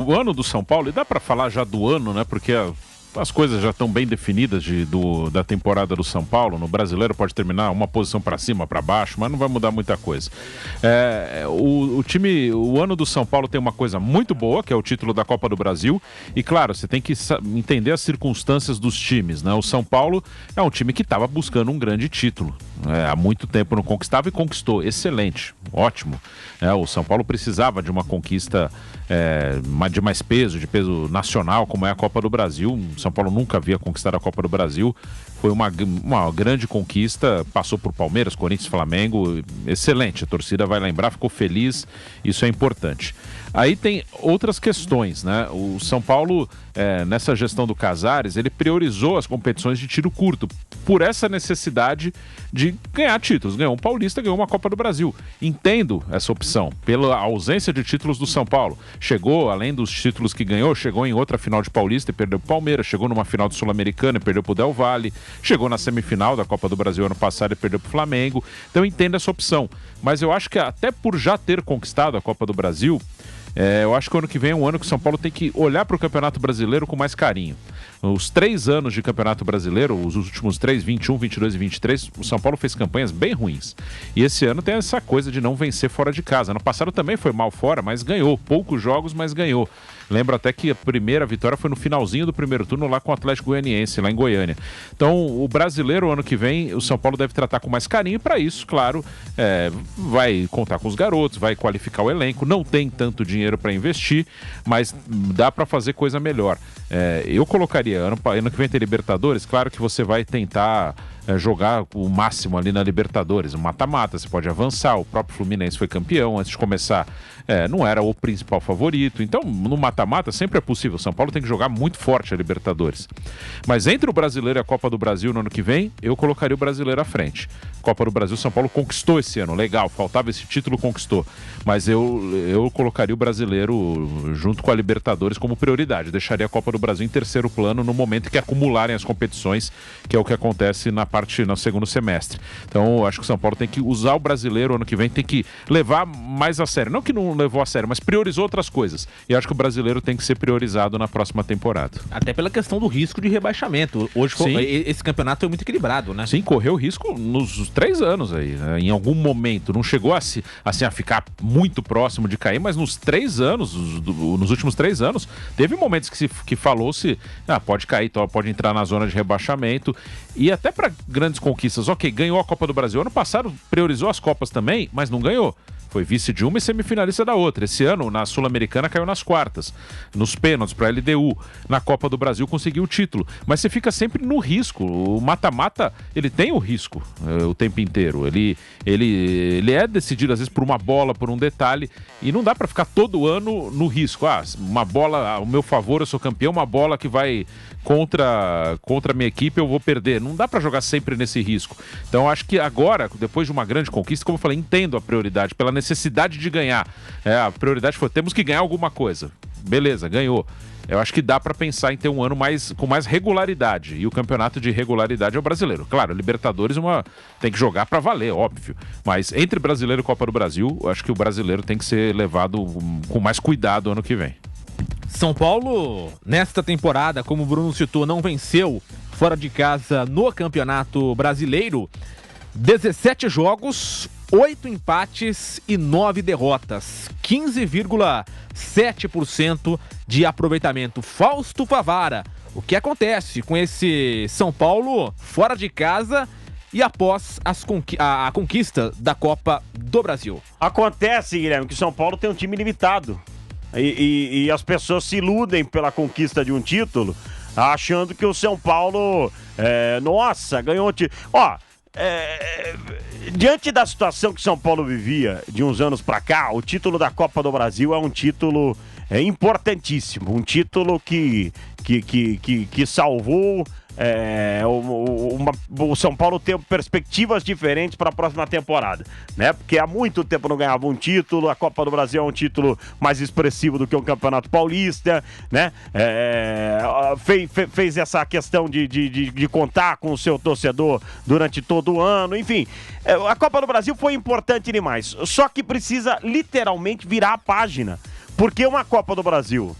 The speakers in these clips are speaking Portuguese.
o ano do São Paulo, e dá para falar já do ano, né? Porque as coisas já estão bem definidas da temporada do São Paulo. No Brasileiro pode terminar uma posição para cima, para baixo, mas não vai mudar muita coisa. O ano do São Paulo tem uma coisa muito boa, que é o título da Copa do Brasil. E claro, você tem que entender as circunstâncias dos times, né? O São Paulo é um time que estava buscando um grande título. Há muito tempo não conquistava e conquistou. Excelente, ótimo. O São Paulo precisava de uma conquista de mais peso, de peso nacional, como é a Copa do Brasil. O São Paulo nunca havia conquistado a Copa do Brasil. Foi uma grande conquista, passou por Palmeiras, Corinthians, Flamengo. Excelente, a torcida vai lembrar, ficou feliz, isso é importante. Aí tem outras questões, né? O São Paulo, nessa gestão do Casares, ele priorizou as competições de tiro curto, por essa necessidade de ganhar títulos. Ganhou um Paulista, ganhou uma Copa do Brasil. Entendo essa opção, pela ausência de títulos do São Paulo. Chegou, além dos títulos que ganhou, chegou em outra final de Paulista e perdeu pro Palmeiras, chegou numa final do Sul-Americana e perdeu pro Del Valle, chegou na semifinal da Copa do Brasil ano passado e perdeu pro Flamengo. Então eu entendo essa opção. Mas eu acho que até por já ter conquistado a Copa do Brasil, eu acho que o ano que vem é um ano que o São Paulo tem que olhar para o Campeonato Brasileiro com mais carinho. Os 3 anos de Campeonato Brasileiro, os últimos 3, 21, 22 e 23, o São Paulo fez campanhas bem ruins. E esse ano tem essa coisa de não vencer fora de casa. No passado também foi mal fora, mas ganhou. Poucos jogos, mas ganhou. Lembro até que a primeira vitória foi no finalzinho do primeiro turno lá com o Atlético Goianiense, lá em Goiânia. Então, o Brasileiro, ano que vem, o São Paulo deve tratar com mais carinho. E para isso, claro, vai contar com os garotos, vai qualificar o elenco. Não tem tanto dinheiro para investir, mas dá para fazer coisa melhor. Eu colocaria, ano que vem tem Libertadores, claro que você vai tentar jogar o máximo ali na Libertadores, um mata-mata, você pode avançar. O próprio Fluminense foi campeão antes de começar, não era o principal favorito, então no mata-mata sempre é possível. O São Paulo tem que jogar muito forte a Libertadores, mas entre o Brasileiro e a Copa do Brasil no ano que vem, eu colocaria o Brasileiro à frente. Copa do Brasil, São Paulo conquistou esse ano, legal, faltava esse título, conquistou, mas eu colocaria o Brasileiro junto com a Libertadores como prioridade, deixaria a Copa do Brasil em terceiro plano no momento que acumularem as competições, que é o que acontece no segundo semestre. Então eu acho que o São Paulo tem que usar o Brasileiro ano que vem, tem que levar mais a sério, não que não levou a sério, mas priorizou outras coisas, e acho que o Brasileiro tem que ser priorizado na próxima temporada. Até pela questão do risco de rebaixamento. Hoje esse campeonato foi muito equilibrado, né? Sim, correu risco nos 3 anos aí, né? Em algum momento, não chegou a ficar muito próximo de cair, mas nos 3 anos, nos últimos 3 anos, teve momentos que falou-se, pode cair, pode entrar na zona de rebaixamento, e até para grandes conquistas, ganhou a Copa do Brasil, ano passado priorizou as Copas também, mas não ganhou. Foi vice de uma e semifinalista da outra. Esse ano, na Sul-Americana, caiu nas quartas. Nos pênaltis para a LDU. Na Copa do Brasil, conseguiu o título. Mas você fica sempre no risco. O mata-mata, ele tem o risco o tempo inteiro. Ele é decidido, às vezes, por uma bola, por um detalhe. E não dá para ficar todo ano no risco. Uma bola ao meu favor, eu sou campeão. Uma bola que vai contra a minha equipe, eu vou perder. Não dá para jogar sempre nesse risco. Então, acho que agora, depois de uma grande conquista, como eu falei, entendo a prioridade, pela necessidade de ganhar. A prioridade foi, temos que ganhar alguma coisa. Beleza, ganhou. Eu acho que dá para pensar em ter um ano com mais regularidade. E o campeonato de regularidade é o Brasileiro. Claro, Libertadores tem que jogar para valer, óbvio. Mas entre Brasileiro e Copa do Brasil, eu acho que o Brasileiro tem que ser levado com mais cuidado ano que vem. São Paulo, nesta temporada, como o Bruno citou, não venceu fora de casa no Campeonato Brasileiro. 17 jogos, 8 empates e 9 derrotas. 15,7% de aproveitamento. Fausto Favara, o que acontece com esse São Paulo fora de casa e após a conquista da Copa do Brasil? Acontece, Guilherme, que o São Paulo tem um time limitado. E as pessoas se iludem pela conquista de um título, achando que o São Paulo, ganhou um título. Diante da situação que o São Paulo vivia de uns anos pra cá, o título da Copa do Brasil é um título importantíssimo, um título que salvou o São Paulo ter perspectivas diferentes para a próxima temporada, né? Porque há muito tempo não ganhava um título, a Copa do Brasil é um título mais expressivo do que um Campeonato Paulista, né? Fez essa questão de contar com o seu torcedor durante todo o ano, enfim. A Copa do Brasil foi importante demais, só que precisa literalmente virar a página, porque uma Copa do Brasil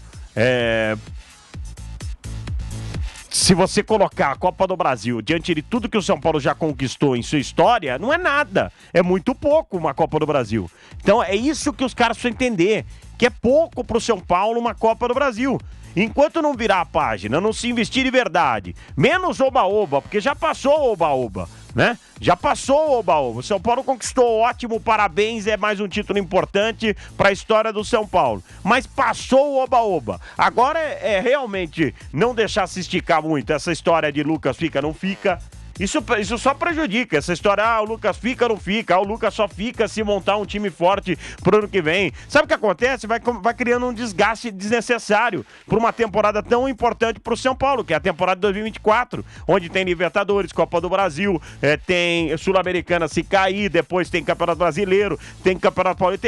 Se você colocar a Copa do Brasil diante de tudo que o São Paulo já conquistou em sua história, não é nada. É muito pouco uma Copa do Brasil. Então é isso que os caras precisam entender, que é pouco pro São Paulo uma Copa do Brasil. Enquanto não virar a página, não se investir de verdade, menos oba-oba, porque já passou o oba-oba, né? Já passou o oba-oba. O São Paulo conquistou, ótimo, parabéns, é mais um título importante para a história do São Paulo. Mas passou o oba-oba. Agora é realmente não deixar se esticar muito. Essa história de Lucas fica, não fica. Isso só prejudica. Essa história, o Lucas fica, não fica. O Lucas só fica se montar um time forte pro ano que vem. Sabe o que acontece? Vai criando um desgaste desnecessário por uma temporada tão importante pro São Paulo, que é a temporada de 2024, onde tem Libertadores, Copa do Brasil, tem Sul-Americana se cair, depois tem Campeonato Brasileiro, tem Campeonato Paulista,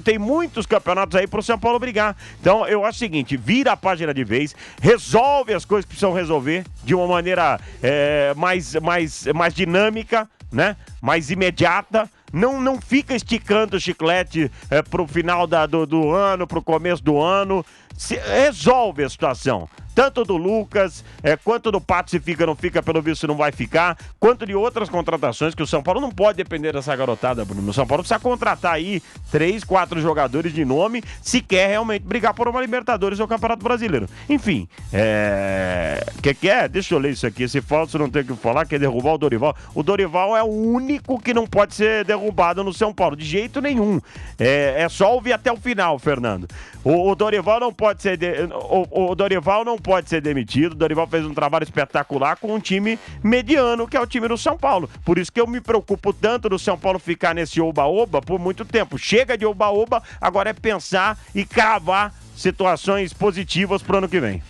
tem muitos campeonatos aí pro São Paulo brigar. Então, eu acho o seguinte, vira a página de vez, resolve as coisas que precisam resolver de uma maneira mais dinâmica, né? Mais imediata. Não fica esticando o chiclete pro final do ano, pro começo do ano. Resolve a situação. Tanto do Lucas, quanto do Pato, se fica, não fica, pelo visto não vai ficar, quanto de outras contratações que o São Paulo não pode depender dessa garotada, Bruno. O São Paulo precisa contratar aí 3, 4 jogadores de nome se quer realmente brigar por uma Libertadores ou Campeonato Brasileiro. Enfim, que é? Deixa eu ler isso aqui. Esse falso não tem o que falar, quer derrubar o Dorival. O Dorival é o único que não pode ser derrubado no São Paulo, de jeito nenhum. É só ouvir até o final, Fernando. O Dorival não pode ser o Dorival não pode ser demitido. O Dorival fez um trabalho espetacular com um time mediano, que é o time do São Paulo. Por isso que eu me preocupo tanto do São Paulo ficar nesse oba-oba por muito tempo. Chega de oba-oba, agora é pensar e cravar situações positivas pro ano que vem.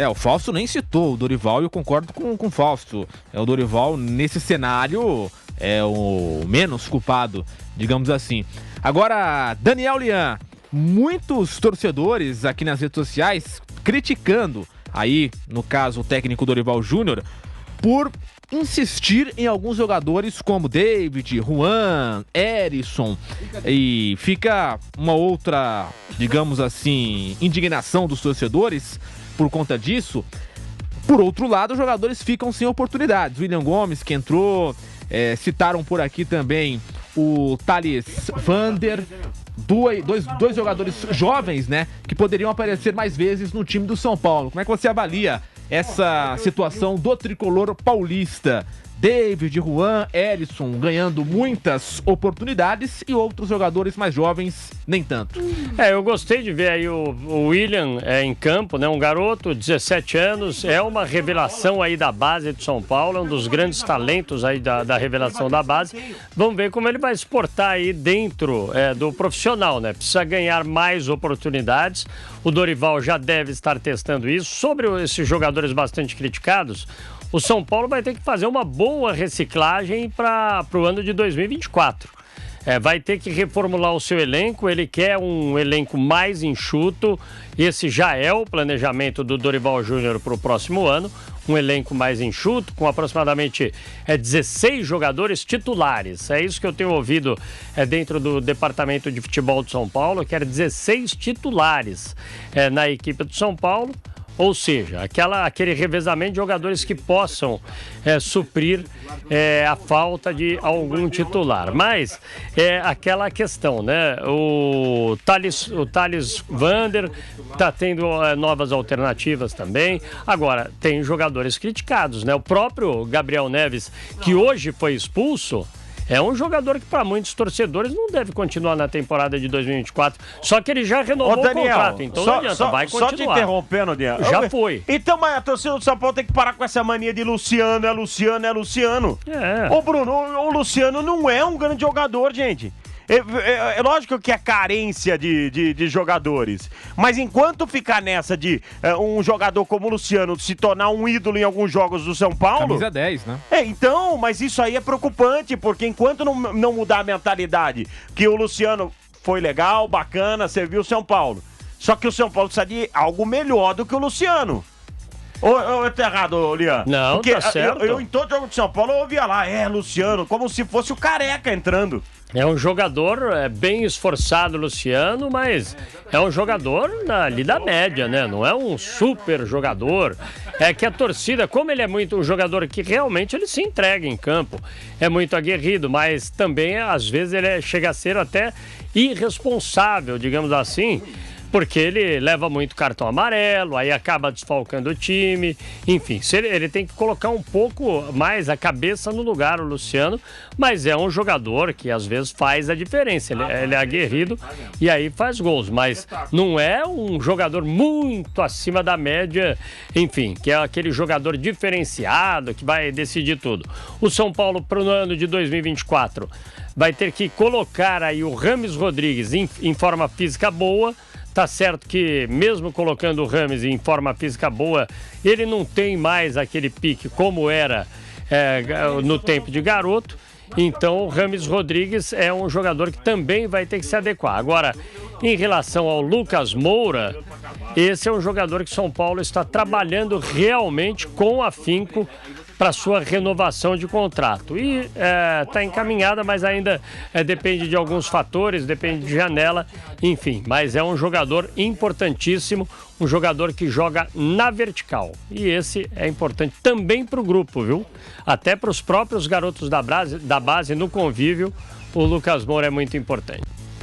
O Fausto nem citou o Dorival e eu concordo com o Fausto. O Dorival, nesse cenário, é o menos culpado, digamos assim. Agora, Daniel Lian, muitos torcedores aqui nas redes sociais criticando aí, no caso, o técnico Dorival Júnior, por insistir em alguns jogadores como David, Juan, Erisson, e fica uma outra, digamos assim, indignação dos torcedores por conta disso. Por outro lado, os jogadores ficam sem oportunidades. William Gomes, que entrou, citaram por aqui também o Thales Vander, dois jogadores jovens, né, que poderiam aparecer mais vezes no time do São Paulo. Como é que você avalia essa situação do tricolor paulista? David, Juan, Erisson ganhando muitas oportunidades e outros jogadores mais jovens nem tanto. Eu gostei de ver aí o William em campo, né? Um garoto, 17 anos, é uma revelação aí da base do São Paulo, é um dos grandes talentos aí da revelação da base. Vamos ver como ele vai se portar aí dentro do profissional, né? Precisa ganhar mais oportunidades. O Dorival já deve estar testando isso. Sobre esses jogadores bastante criticados, o São Paulo vai ter que fazer uma boa reciclagem para o ano de 2024. Vai ter que reformular o seu elenco. Ele quer um elenco mais enxuto. Esse já é o planejamento do Dorival Júnior para o próximo ano. Um elenco mais enxuto, com aproximadamente 16 jogadores titulares. É isso que eu tenho ouvido dentro do departamento de futebol do São Paulo. Quer 16 titulares na equipe do São Paulo. Ou seja, aquele revezamento de jogadores que possam suprir a falta de algum titular. Mas aquela questão, né? O Thales Vander está tendo novas alternativas também. Agora, tem jogadores criticados, né? O próprio Gabriel Neves, que hoje foi expulso, é um jogador que para muitos torcedores não deve continuar na temporada de 2024. Só que ele já renovou o contrato, então não adianta, vai continuar. Só te interrompendo, Daniel. Já foi. Então, mas a torcida do São Paulo tem que parar com essa mania de Luciano. Ô, Bruno, o Luciano não é um grande jogador, gente. É lógico que é carência de jogadores, mas enquanto ficar nessa de um jogador como o Luciano se tornar um ídolo em alguns jogos do São Paulo... Camisa 10, né? Então, mas isso aí é preocupante, porque enquanto não mudar a mentalidade que o Luciano foi legal, bacana, serviu o São Paulo, só que o São Paulo precisa de algo melhor do que o Luciano. Ou eu tô errado, Lian? Não, porque tá certo. Eu em todo jogo de São Paulo eu ouvia lá, Luciano, como se fosse o Careca entrando. É um jogador bem esforçado, Luciano, mas é um jogador ali da média, né? Não é um super jogador. É que a torcida, como ele é muito um jogador que realmente ele se entrega em campo, é muito aguerrido, mas também às vezes ele chega a ser até irresponsável, digamos assim, porque ele leva muito cartão amarelo, aí acaba desfalcando o time, enfim, ele tem que colocar um pouco mais a cabeça no lugar, o Luciano, mas é um jogador que às vezes faz a diferença, ele é aguerrido e aí faz gols, mas não é um jogador muito acima da média, enfim, que é aquele jogador diferenciado que vai decidir tudo. O São Paulo para o ano de 2024 vai ter que colocar aí o Rames Rodrigues em forma física boa. Tá certo que mesmo colocando o Rames em forma física boa, ele não tem mais aquele pique como era no tempo de garoto. Então o Rames Rodrigues é um jogador que também vai ter que se adequar. Agora, em relação ao Lucas Moura, esse é um jogador que São Paulo está trabalhando realmente com afinco para sua renovação de contrato. E está encaminhada, mas ainda depende de alguns fatores, depende de janela, enfim. Mas é um jogador importantíssimo, um jogador que joga na vertical. E esse é importante também para o grupo, viu? Até para os próprios garotos da base no convívio, o Lucas Moura é muito importante.